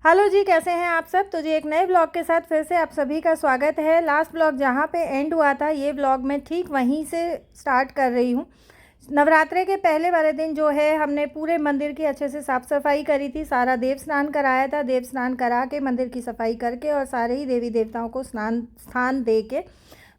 Hello जी, कैसे हैं आप सब। तो जी एक नए ब्लॉग के साथ फिर से आप सभी का स्वागत है। लास्ट ब्लॉग जहाँ पे एंड हुआ था, ये ब्लॉग मैं ठीक वहीं से स्टार्ट कर रही हूँ। नवरात्रे के पहले वाले दिन जो है हमने पूरे मंदिर की अच्छे से साफ़ सफाई करी थी। सारा देव स्नान कराया था। देव स्नान करा के मंदिर की सफाई करके और सारे ही देवी देवताओं को स्थान दे के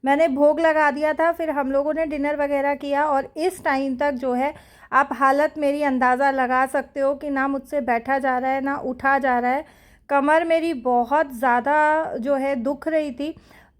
मैंने भोग लगा दिया था। फिर हम लोगों ने डिनर वगैरह किया और इस टाइम तक जो है आप हालत मेरी अंदाज़ा लगा सकते हो कि ना मुझसे बैठा जा रहा है ना उठा जा रहा है। कमर मेरी बहुत ज़्यादा जो है दुख रही थी,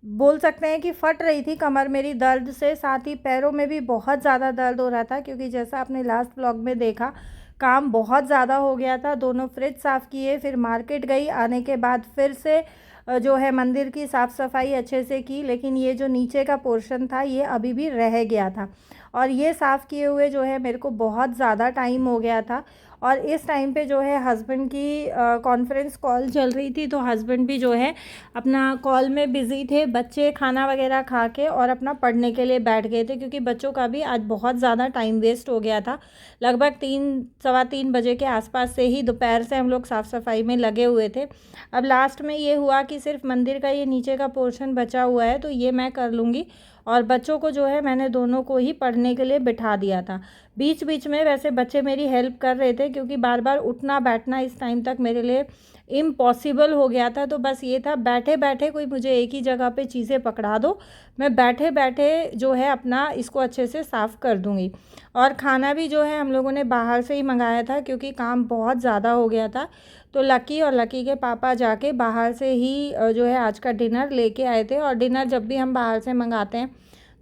बोल सकते हैं कि फट रही थी कमर मेरी दर्द से। साथ ही पैरों में भी बहुत ज़्यादा दर्द हो रहा था, क्योंकि जैसा आपने लास्ट ब्लॉग में देखा काम बहुत ज़्यादा हो गया था। दोनों फ्रिज साफ़ किए, फिर मार्केट गई, आने के बाद फिर से जो है मंदिर की साफ़ सफाई अच्छे से की। लेकिन ये जो नीचे का पोर्शन था ये अभी भी रह गया था और ये साफ़ किए हुए जो है मेरे को बहुत ज़्यादा टाइम हो गया था। और इस टाइम पे जो है हस्बैंड की कॉन्फ्रेंस कॉल चल रही थी, तो हस्बैंड भी जो है अपना कॉल में बिज़ी थे। बच्चे खाना वगैरह खा के और अपना पढ़ने के लिए बैठ गए थे, क्योंकि बच्चों का भी आज बहुत ज़्यादा टाइम वेस्ट हो गया था। लगभग 3 सवा 3 बजे के आसपास से ही दोपहर से हम लोग साफ़ सफाई में लगे हुए थे। अब लास्ट में ये हुआ कि सिर्फ मंदिर का ये नीचे का पोर्शन बचा हुआ है, तो ये मैं कर लूँगी। और बच्चों को जो है मैंने दोनों को ही पढ़ने के लिए बिठा दिया था। बीच बीच में वैसे बच्चे मेरी हेल्प कर रहे थे, क्योंकि बार बार उठना बैठना इस टाइम तक मेरे लिए इम्पॉसिबल हो गया था। तो बस ये था, बैठे बैठे कोई मुझे एक ही जगह पे चीज़ें पकड़ा दो, मैं बैठे बैठे जो है अपना इसको अच्छे से साफ़ कर दूँगी। और खाना भी जो है हम लोगों ने बाहर से ही मंगाया था, क्योंकि काम बहुत ज़्यादा हो गया था। तो लकी और लकी के पापा जाके बाहर से ही जो है आज का डिनर लेके आए थे। और डिनर जब भी हम बाहर से मंगाते हैं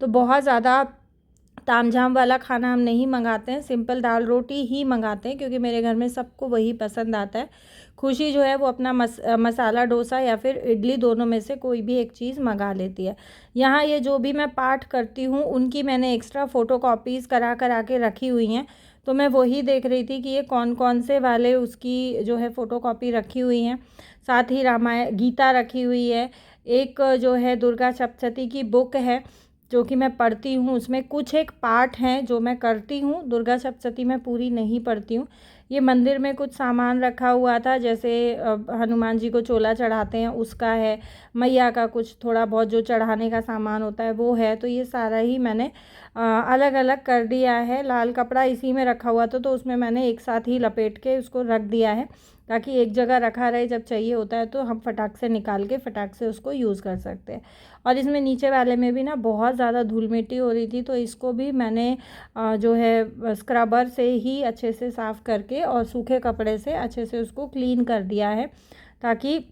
तो बहुत ज़्यादा तामझाम वाला खाना हम नहीं मंगाते हैं, सिंपल दाल रोटी ही मंगाते हैं, क्योंकि मेरे घर में सबको वही पसंद आता है। खुशी जो है वो अपना मसाला डोसा या फिर इडली, दोनों में से कोई भी एक चीज़ मंगा लेती है। यहाँ ये जो भी मैं पाठ करती हूँ उनकी मैंने एक्स्ट्रा फ़ोटो कॉपीज़ करा के रखी हुई हैं। तो मैं वही देख रही थी कि ये कौन कौन से वाले उसकी जो है फ़ोटो कॉपी रखी हुई हैं। साथ ही रामायण गीता रखी हुई है। एक जो है दुर्गा सप्तशती की बुक है जो कि मैं पढ़ती हूँ, उसमें कुछ एक पार्ट हैं जो मैं करती हूँ। दुर्गा सप्तशती मैं पूरी नहीं पढ़ती हूँ। ये मंदिर में कुछ सामान रखा हुआ था, जैसे हनुमान जी को चोला चढ़ाते हैं उसका है, मैया का कुछ थोड़ा बहुत जो चढ़ाने का सामान होता है वो है। तो ये सारा ही मैंने अलग अलग कर दिया है। लाल कपड़ा इसी में रखा हुआ था, तो उसमें मैंने एक साथ ही लपेट के उसको रख दिया है, ताकि एक जगह रखा रहे, जब चाहिए होता है तो हम फटाक से निकाल के फटाक से उसको यूज़ कर सकते हैं। और इसमें नीचे वाले में भी ना बहुत ज़्यादा धूल मिट्टी हो रही थी, तो इसको भी मैंने जो है स्क्रबर से ही अच्छे से साफ़ करके और सूखे कपड़े से अच्छे से उसको क्लीन कर दिया है, ताकि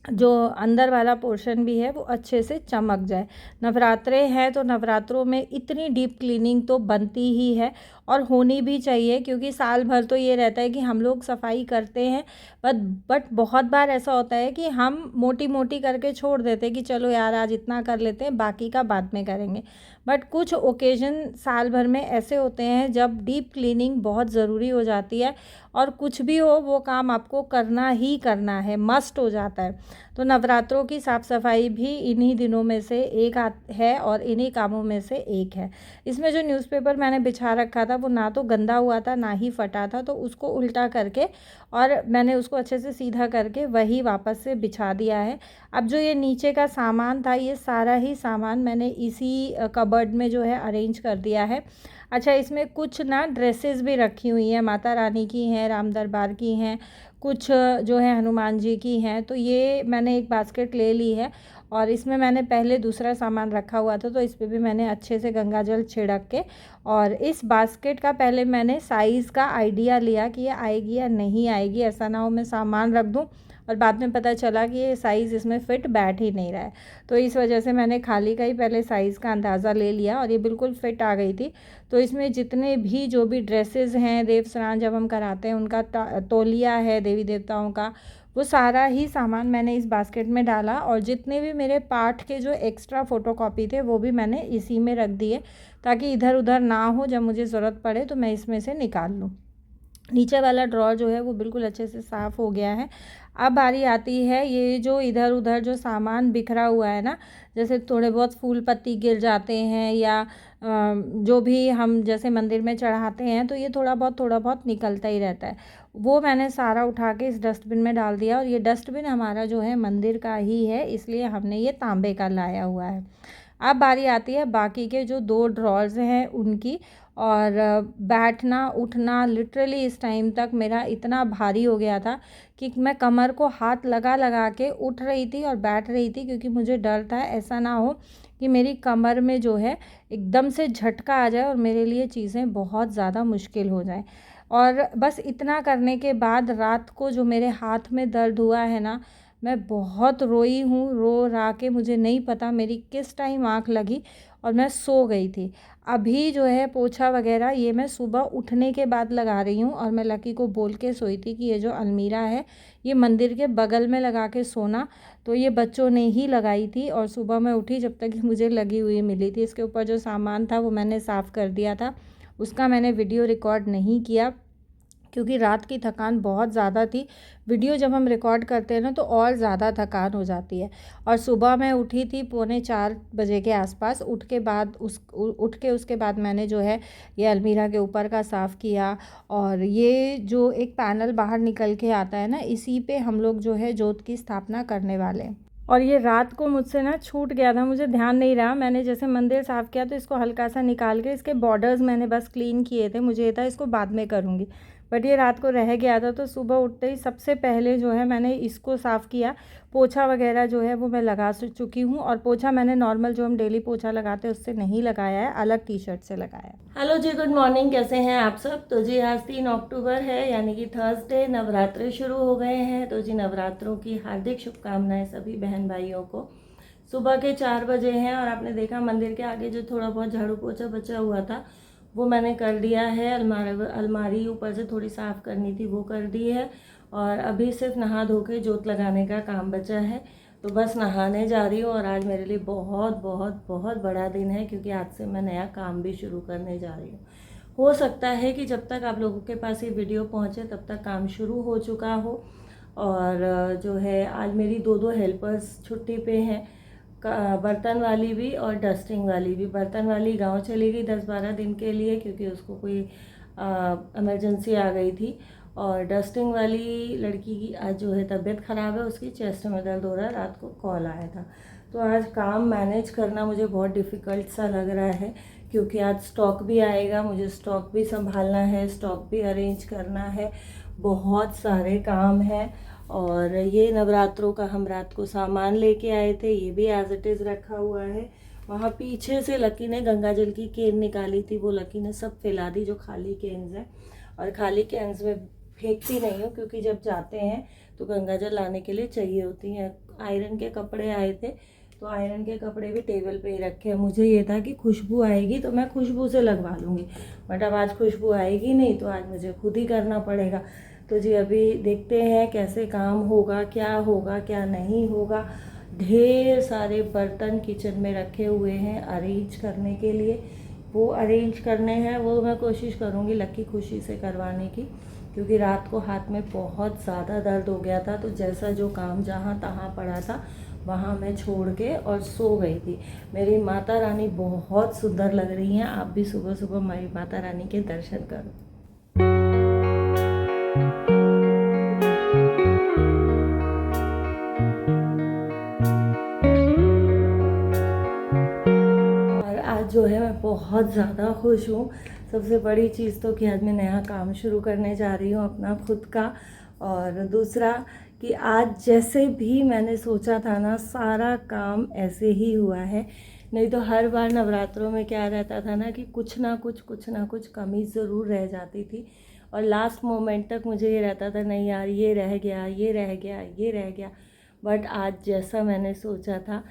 जो अंदर वाला पोर्शन भी है वो अच्छे से चमक जाए। नवरात्रे हैं तो नवरात्रों में इतनी डीप क्लीनिंग तो बनती ही है और होनी भी चाहिए, क्योंकि साल भर तो ये रहता है कि हम लोग सफाई करते हैं, बट बहुत बार ऐसा होता है कि हम मोटी मोटी करके छोड़ देते हैं कि चलो यार आज इतना कर लेते हैं, बाकी का बाद में करेंगे। बट कुछ ओकेजन साल भर में ऐसे होते हैं जब डीप क्लीनिंग बहुत ज़रूरी हो जाती है, और कुछ भी हो वो काम आपको करना ही करना है, मस्ट हो जाता है। तो नवरात्रों की साफ़ सफाई भी इन्हीं दिनों में से एक है और इन्हीं कामों में से एक है। इसमें जो न्यूज़पेपर मैंने बिछा रखा था वो ना तो गंदा हुआ था ना ही फटा था, तो उसको उल्टा करके और मैंने उसको अच्छे से सीधा करके वही वापस से बिछा दिया है। अब जो ये नीचे का सामान था, ये सारा ही सामान मैंने इसी कबर्ड में जो है अरेंज कर दिया है। अच्छा, इसमें कुछ ना ड्रेसेस भी रखी हुई हैं, माता रानी की हैं, राम दरबार की हैं, कुछ जो है हनुमान जी की हैं। तो ये मैंने एक बास्केट ले ली है और इसमें मैंने पहले दूसरा सामान रखा हुआ था, तो इस पे भी मैंने अच्छे से गंगा जल छिड़क के और इस बास्केट का पहले मैंने साइज़ का आइडिया लिया कि ये आएगी या नहीं आएगी। ऐसा ना हो मैं सामान रख दूँ और बाद में पता चला कि ये साइज़ इसमें फ़िट बैठ ही नहीं रहा है। तो इस वजह से मैंने खाली का ही पहले साइज़ का अंदाज़ा ले लिया और ये बिल्कुल फ़िट आ गई थी। तो इसमें जितने भी जो भी ड्रेसेस हैं, देव स्नान जब हम कराते हैं उनका तौलिया है देवी देवताओं का, वो सारा ही सामान मैंने इस बास्केट में डाला। और जितने भी मेरे पाठ के जो एक्स्ट्रा फ़ोटोकॉपी थे वो भी मैंने इसी में रख दिए, ताकि इधर उधर ना हो, जब मुझे ज़रूरत पड़े तो मैं इसमें से निकाल लूँ। नीचे वाला ड्रॉर जो है वो बिल्कुल अच्छे से साफ़ हो गया है। अब बारी आती है ये जो इधर उधर जो सामान बिखरा हुआ है ना, जैसे थोड़े बहुत फूल पत्ती गिर जाते हैं या जो भी हम जैसे मंदिर में चढ़ाते हैं तो ये थोड़ा बहुत निकलता ही रहता है। वो मैंने सारा उठा के इस डस्टबिन में डाल दिया, और ये डस्टबिन हमारा जो है मंदिर का ही है, इसलिए हमने ये तांबे का लाया हुआ है। अब बारी आती है बाकी के जो 2 ड्रॉर्स हैं उनकी। और बैठना उठना लिटरली इस टाइम तक मेरा इतना भारी हो गया था कि मैं कमर को हाथ लगा लगा के उठ रही थी और बैठ रही थी, क्योंकि मुझे डर था ऐसा ना हो कि मेरी कमर में जो है एकदम से झटका आ जाए और मेरे लिए चीज़ें बहुत ज़्यादा मुश्किल हो जाए। और बस इतना करने के बाद रात को जो मेरे हाथ में दर्द हुआ है ना, मैं बहुत रोई हूँ, रो रा के मुझे नहीं पता मेरी किस टाइम आँख लगी और मैं सो गई थी। अभी जो है पोछा वगैरह ये मैं सुबह उठने के बाद लगा रही हूँ, और मैं लकी को बोल के सोई थी कि ये जो अलमीरा है ये मंदिर के बगल में लगा के सोना, तो ये बच्चों ने ही लगाई थी और सुबह मैं उठी जब तक मुझे लगी हुई मिली थी। इसके ऊपर जो सामान था वो मैंने साफ़ कर दिया था, उसका मैंने वीडियो रिकॉर्ड नहीं किया क्योंकि रात की थकान बहुत ज़्यादा थी। वीडियो जब हम रिकॉर्ड करते हैं ना तो और ज़्यादा थकान हो जाती है। और सुबह मैं उठी थी 3:45 के आसपास। उठ के उसके बाद मैंने जो है ये अलमीरा के ऊपर का साफ़ किया, और ये जो एक पैनल बाहर निकल के आता है ना, इसी पे हम लोग जो है जोत की स्थापना करने वाले हैं। और ये रात को मुझसे ना छूट गया था, मुझे ध्यान नहीं रहा। मैंने जैसे मंदिर साफ़ किया तो इसको हल्का सा निकाल के इसके बॉर्डर्स मैंने बस क्लीन किए थे, मुझे ये था इसको बाद में करूँगी, बट ये रात को रह गया था। तो सुबह उठते ही सबसे पहले जो है मैंने इसको साफ़ किया। पोछा वगैरह जो है वो मैं लगा चुकी हूँ, और पोछा मैंने नॉर्मल जो हम डेली पोछा लगाते हैं उससे नहीं लगाया है, अलग टी-शर्ट से लगाया है। हेलो जी, गुड मॉर्निंग, कैसे हैं आप सब। तो जी आज 3 अक्टूबर है, यानी कि थर्सडे, नवरात्रे शुरू हो गए हैं। तो जी नवरात्रों की हार्दिक शुभकामनाएं सभी बहन भाइयों को। सुबह के 4 बजे हैं और आपने देखा मंदिर के आगे जो थोड़ा बहुत झाड़ू पोछा बचा हुआ था वो मैंने कर दिया है। अलमारी ऊपर से थोड़ी साफ़ करनी थी, वो कर दी है। और अभी सिर्फ नहा धो के जोत लगाने का काम बचा है, तो बस नहाने जा रही हूँ। और आज मेरे लिए बहुत बहुत बहुत बड़ा दिन है, क्योंकि आज से मैं नया काम भी शुरू करने जा रही हूँ। हो सकता है कि जब तक आप लोगों के पास ये वीडियो पहुँचे तब तक काम शुरू हो चुका हो। और जो है आज मेरी 2 हेल्पर्स छुट्टी पे हैं, बर्तन वाली भी और डस्टिंग वाली भी। बर्तन वाली गांव चली गई 10-12 दिन के लिए, क्योंकि उसको कोई इमरजेंसी आ गई थी। और डस्टिंग वाली लड़की की आज जो है तबीयत ख़राब है, उसकी चेस्ट में दर्द हो रहा है, रात को कॉल आया था। तो आज काम मैनेज करना मुझे बहुत डिफ़िकल्ट सा लग रहा है, क्योंकि आज स्टॉक भी आएगा, मुझे स्टॉक भी संभालना है, स्टॉक भी अरेंज करना है, बहुत सारे काम हैं। और ये नवरात्रों का हम रात को सामान लेके आए थे, ये भी एज इट इज़ रखा हुआ है। वहाँ पीछे से लकी ने गंगा जल की केन निकाली थी, वो लकी ने सब फैला दी जो खाली केन्स हैं। और खाली केन्स में फेंकती नहीं हूँ, क्योंकि जब जाते हैं तो गंगा जल लाने के लिए चाहिए होती हैं। आयरन के कपड़े आए थे, तो आयरन के कपड़े भी टेबल पे ही रखे हैं। मुझे ये था कि खुशबू आएगी तो मैं खुशबू से लगवा लूँगी, बट अब आज खुशबू आएगी नहीं, तो आज मुझे खुद ही करना पड़ेगा। तो जी अभी देखते हैं कैसे काम होगा क्या नहीं होगा। ढेर सारे बर्तन किचन में रखे हुए हैं अरेंज करने के लिए, वो अरेंज करने हैं, वो मैं कोशिश करूँगी लकी खुशी से करवाने की, क्योंकि रात को हाथ में बहुत ज़्यादा दर्द हो गया था। तो जैसा जो काम जहाँ तहाँ पड़ा था वहाँ मैं छोड़ के और सो गई थी। मेरी माता रानी बहुत सुंदर लग रही हैं, आप भी सुबह सुबह मेरी माता रानी के दर्शन करो। और आज जो है मैं बहुत ज़्यादा खुश हूँ। सबसे बड़ी चीज़ तो कि आज मैं नया काम शुरू करने जा रही हूँ अपना खुद का। और दूसरा कि आज जैसे भी मैंने सोचा था ना, सारा काम ऐसे ही हुआ है। नहीं तो हर बार नवरात्रों में क्या रहता था ना कि कुछ ना कुछ कमी ज़रूर रह जाती थी, और लास्ट मोमेंट तक मुझे ये रहता था नहीं यार ये रह गया, ये रह गया, ये रह गया। बट आज जैसा मैंने सोचा था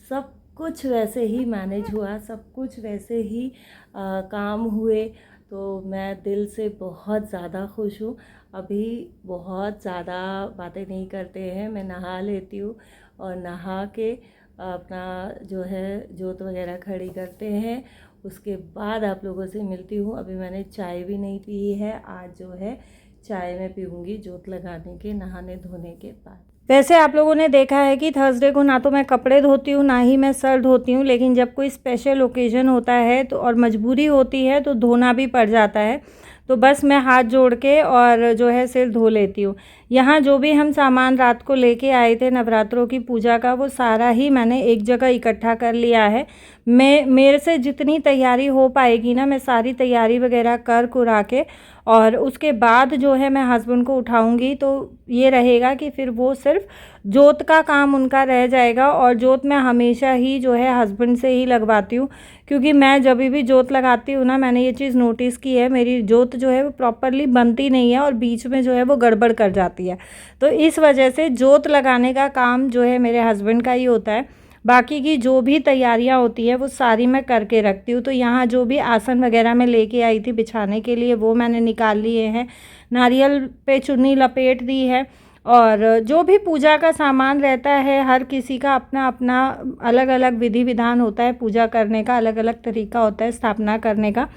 सब कुछ वैसे ही मैनेज हुआ, सब कुछ वैसे ही काम हुए। तो मैं दिल से बहुत ज़्यादा खुश हूँ। अभी बहुत ज़्यादा बातें नहीं करते हैं, मैं नहा लेती हूँ और नहा के अपना जो है जोत वगैरह खड़ी करते हैं, उसके बाद आप लोगों से मिलती हूँ। अभी मैंने चाय भी नहीं पी है, आज जो है चाय में पीऊँगी जोत लगाने के, नहाने धोने के बाद। वैसे आप लोगों ने देखा है कि थर्सडे को ना तो मैं कपड़े धोती हूँ ना ही मैं सर धोती हूँ, लेकिन जब कोई स्पेशल ओकेज़न होता है तो और मजबूरी होती है तो धोना भी पड़ जाता है। तो बस मैं हाथ जोड़ के और जो है सिर धो लेती हूँ। यहाँ जो भी हम सामान रात को लेके आए थे नवरात्रों की पूजा का, वो सारा ही मैंने एक जगह इकट्ठा कर लिया है। मेरे से जितनी तैयारी हो पाएगी ना, मैं सारी तैयारी वगैरह कर कुरा के और उसके बाद जो है मैं हस्बैंड को उठाऊंगी। तो ये रहेगा कि फिर वो सिर्फ जोत का काम उनका रह जाएगा, और जोत मैं हमेशा ही जो है हस्बैंड से ही लगवाती हूँ, क्योंकि मैं जब भी जोत लगाती हूँ ना, मैंने ये चीज़ नोटिस की है, मेरी जोत जो है वो प्रॉपरली बनती नहीं है और बीच में जो है वो गड़बड़ कर जाती है। तो इस वजह से जोत लगाने का काम जो है मेरे हस्बैंड का ही होता है। बाकी की जो भी तैयारियां होती है वो सारी मैं करके रखती हूँ। तो यहाँ जो भी आसन वगैरह मैं लेके आई थी बिछाने के लिए, वो मैंने निकाल लिए हैं। नारियल पे चुन्नी लपेट दी है, और जो भी पूजा का सामान रहता है, हर किसी का अपना अपना अलग अलग विधि विधान होता है पूजा करने का, अलग अलग तरीका होता है स्थापना करने का।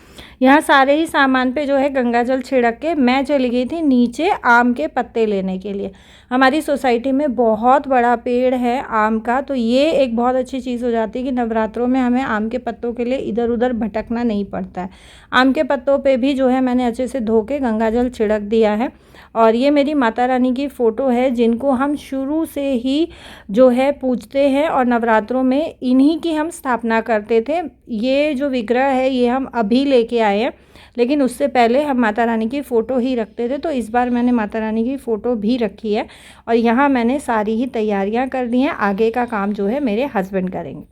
यहाँ सारे ही सामान पे जो है गंगा जल छिड़क के मैं चली गई थी नीचे आम के पत्ते लेने के लिए। हमारी सोसाइटी में बहुत बड़ा पेड़ है आम का, तो ये एक बहुत अच्छी चीज़ हो जाती है कि नवरात्रों में हमें आम के पत्तों के लिए इधर उधर भटकना नहीं पड़ता है। आम के पत्तों पे भी जो है मैंने अच्छे से धो के गंगा जल छिड़क दिया है। और ये मेरी माता रानी की फ़ोटो है, जिनको हम शुरू से ही जो है पूजते हैं और नवरात्रों में इन्हीं की हम स्थापना करते थे। ये जो विग्रह है ये हम अभी लेके आए हैं, लेकिन उससे पहले हम माता रानी की फ़ोटो ही रखते थे। तो इस बार मैंने माता रानी की फ़ोटो भी रखी है, और यहाँ मैंने सारी ही तैयारियाँ कर दी हैं। आगे का काम जो है मेरे हस्बैंड करेंगे।